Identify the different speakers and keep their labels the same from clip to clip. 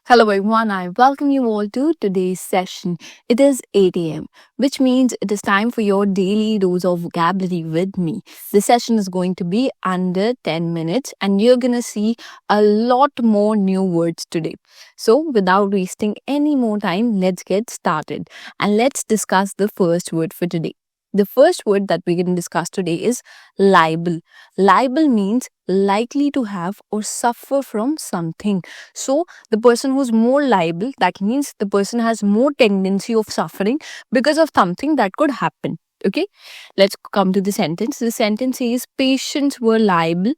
Speaker 1: Hello everyone, I welcome you all to today's session. It is 8 a.m., which means it is time for your daily dose of vocabulary with me. The session is going to be under 10 minutes and you're going to see a lot more new words today. So, without wasting any more time, let's get started and let's discuss the first word for today. The first word that we're going to discuss today is liable. Liable means likely to have or suffer from something. So, the person who's more liable, that means the person has more tendency of suffering because of something that could happen. Okay, let's come to the sentence. The sentence says patients were liable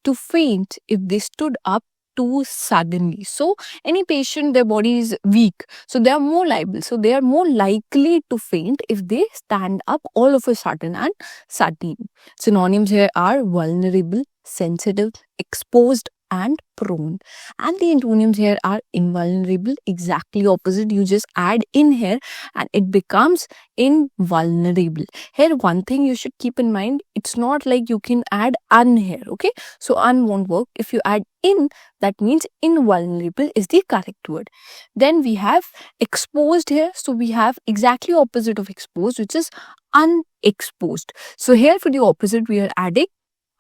Speaker 1: to faint if they stood up too suddenly. So any patient, their body is weak, so they are more liable, so they are more likely to faint if they stand up all of a sudden and suddenly. Synonyms here are vulnerable, sensitive, exposed, and prone. And the antonyms here are invulnerable, exactly opposite. You just add in here and it becomes invulnerable. Here, one thing you should keep in mind, it's not like you can add un here, okay? So un won't work. If you add in, that means invulnerable is the correct word. Then we have exposed here. So we have exactly opposite of exposed, which is unexposed. So here for the opposite, we are adding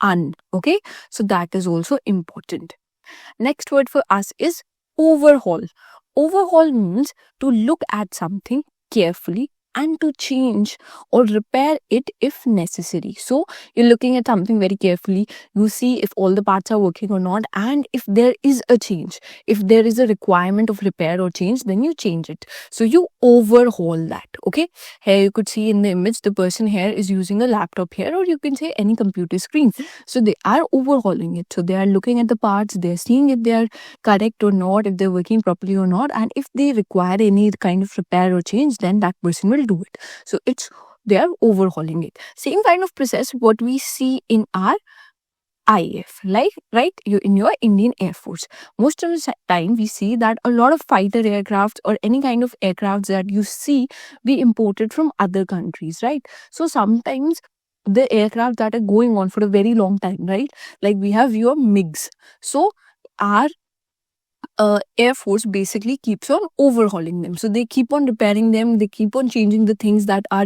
Speaker 1: un, okay? So that is also important. Next word for us is overhaul. Overhaul means to look at something carefully and to change or repair it if necessary. So you're looking at something very carefully, you see if all the parts are working or not, and if there is a change, if there is a requirement of repair or change, then you change it. So you overhaul that. Okay, here you could see in the image the person here is using a laptop here, or you can say any computer screen. So they are overhauling it. So they are looking at the parts, they're seeing if they are correct or not, if they're working properly or not, and if they require any kind of repair or change, then that person will do it. So it's they are overhauling it. Same kind of process what we see in our IF, like right, you in your Indian Air Force. Most of the time, we see that a lot of fighter aircrafts or any kind of aircrafts that you see be imported from other countries, right? So sometimes the aircraft that are going on for a very long time, right? Like we have your MiGs. So our Air Force basically keeps on overhauling them. So they keep on repairing them, they keep on changing the things that are,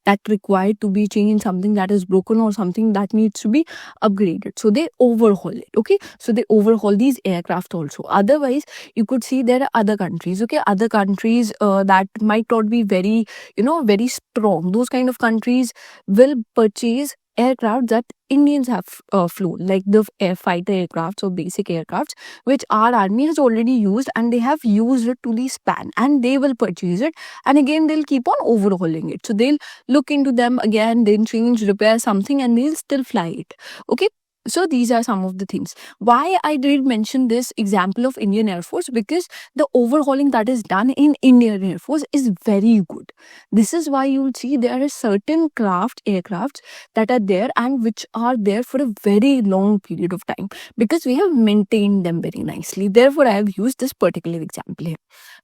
Speaker 1: that required to be changed, something that is broken or something that needs to be upgraded. So they overhaul it. Okay. So they overhaul these aircraft also. Otherwise, you could see there are other countries. Okay. Other countries that might not be very, very strong. Those kind of countries will purchase aircraft that Indians have flown, like the air fighter aircrafts or basic aircrafts, which our army has already used, and they have used it to the span, and they will purchase it, and again they'll keep on overhauling it. So they'll look into them again, then change, repair something, and they'll still fly it. Okay. So these are some of the things. Why I did mention this example of Indian Air Force, because the overhauling that is done in Indian Air Force is very good. This is why you'll see there are certain aircrafts that are there and which are there for a very long period of time, because we have maintained them very nicely. Therefore, I have used this particular example here.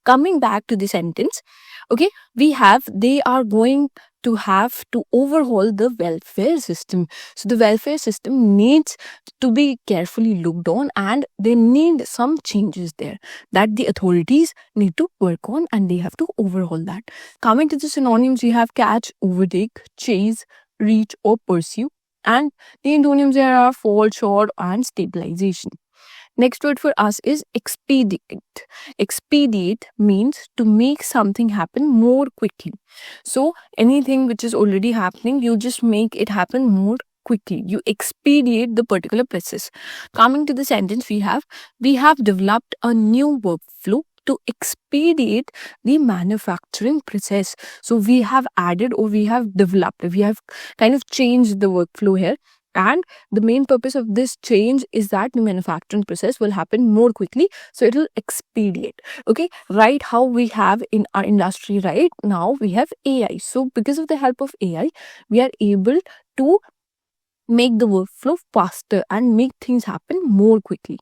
Speaker 1: Coming back to the sentence, okay, they are going to have to overhaul the welfare system. So the welfare system needs to be carefully looked on, and they need some changes there that the authorities need to work on, and they have to overhaul that. Coming to the synonyms, we have catch, overtake, chase, reach, or pursue. And the antonyms there are fall short and stabilization. Next word for us is expedite. Expedite means to make something happen more quickly. So anything which is already happening, you just make it happen more quickly. You expedite the particular process. Coming to the sentence, we have developed a new workflow to expedite the manufacturing process. So we have added, or we have developed, we have kind of changed the workflow here. And the main purpose of this change is that the manufacturing process will happen more quickly. So it will expedite. Okay. Right. How we have in our industry right now, we have AI. So because of the help of AI, we are able to make the workflow faster and make things happen more quickly.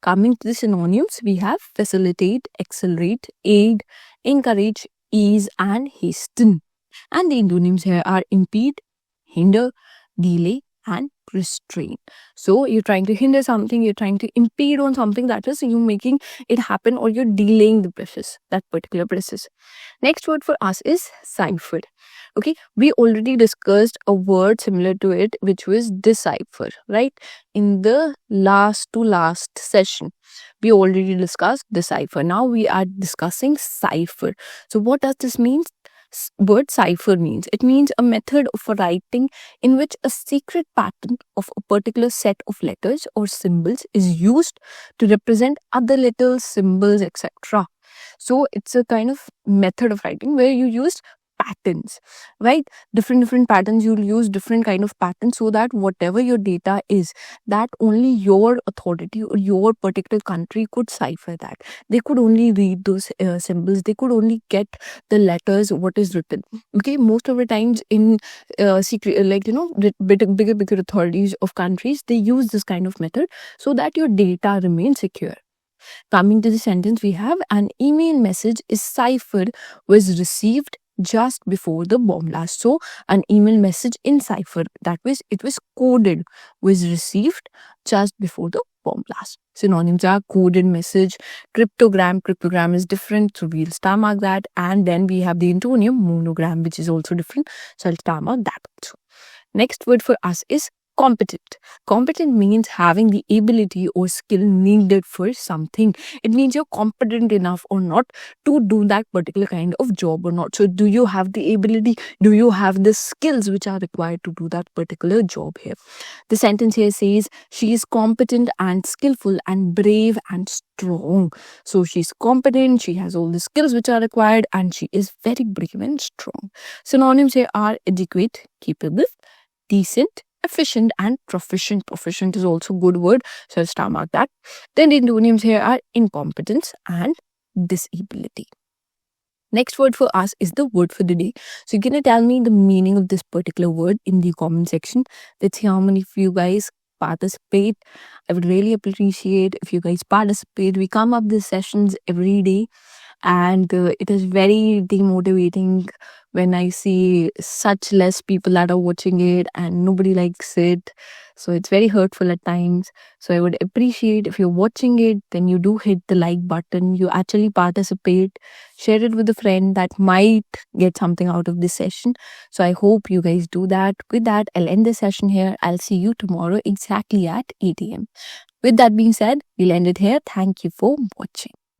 Speaker 1: Coming to the synonyms, we have facilitate, accelerate, aid, encourage, ease, and hasten. And the antonyms here are impede, hinder, delay, and restrain. So you're trying to hinder something, you're trying to impede on something, that is, you making it happen or you're delaying the process, that particular process. Next word for us is cipher. Okay, we already discussed a word similar to it, which was decipher, right? In the last to last session, we already discussed decipher. Now we are discussing cipher. So what does this mean? Word cipher means, it means a method of writing in which a secret pattern of a particular set of letters or symbols is used to represent other letters, symbols, etc. So it's a kind of method of writing where you use patterns, right? Different patterns, you'll use different kind of patterns so that whatever your data is, that only your authority or your particular country could cipher that. They could only read those symbols, they could only get the letters, what is written. Okay, most of the times in secret, bigger authorities of countries, they use this kind of method so that your data remains secure. Coming to the sentence, we have an email message is ciphered was received just before the bomb blast. So an email message in cipher, that was, it was coded, was received just before the bomb blast. Synonyms are coded message, cryptogram. Cryptogram is different, so we'll star mark that. And then we have the antonym monogram, which is also different, so I'll star mark that also. Next word for us is competent. Competent means having the ability or skill needed for something. It means you're competent enough or not to do that particular kind of job or not. So do you have the ability? Do you have the skills which are required to do that particular job here? The sentence here says she is competent and skillful and brave and strong. So she's competent, she has all the skills which are required, and she is very brave and strong. Synonyms here are adequate, capable, decent, efficient, and proficient. Proficient is also a good word, so I'll star mark that. Then the antonyms here are incompetence and disability. Next word for us is the word for the day. So you're gonna tell me the meaning of this particular word in the comment section. Let's see how many of you guys participate. I would really appreciate if you guys participate. We come up these sessions every day, and it is very demotivating when I see such less people that are watching it and nobody likes it. So it's very hurtful at times. So I would appreciate if you're watching it, then you do hit the like button, you actually participate, share it with a friend that might get something out of this session. So I hope you guys do that. With that, I'll end the session here. I'll see you tomorrow exactly at 8 a.m. With that being said, we'll end it here. Thank you for watching.